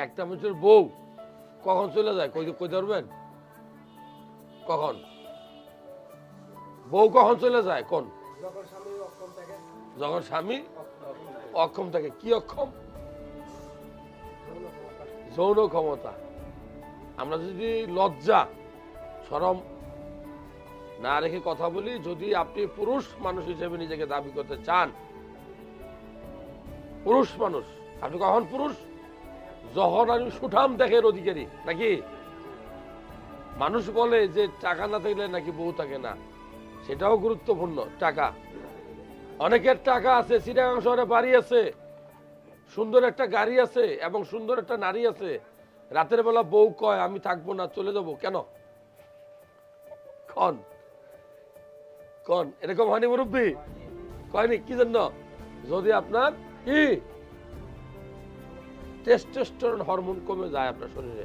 একটা মানুষের বউ কখন চলে যায় কই ধরবেন? কখন বউ কখন চলে যায়? কোন? যখন স্বামী অক্ষম থাকে। কি অক্ষম? যৌন ক্ষমতা। আমরা যদি লজ্জা শরম না রেখে কথা বলি, যদি আপনি পুরুষ মানুষ হিসেবে নিজেকে দাবি করতে চান, পুরুষ মানুষ, আপনি কখন পুরুষ? যখন আমি সুঠাম দেহের অধিকারী। নাকি মানুষ বলে যে টাকা না থাকলে নাকি বউ থাকে না, সেটাও গুরুত্বপূর্ণ। টাকা, অনেকের টাকা আছে, চিটাগাং শহরে বাড়ি আছে, সুন্দর একটা গাড়ি আছে এবং সুন্দর একটা নারী আছে, রাতের বেলা বউ কয় আমি থাকবো না, চলে যাবো। কেন? কন কন এরকম হয়নি মুরব্বী? কয়নি? কি জন্য? যদি আপনার কি টেস্টোস্টেরন হরমোন কমে যায় আপনার শরীরে।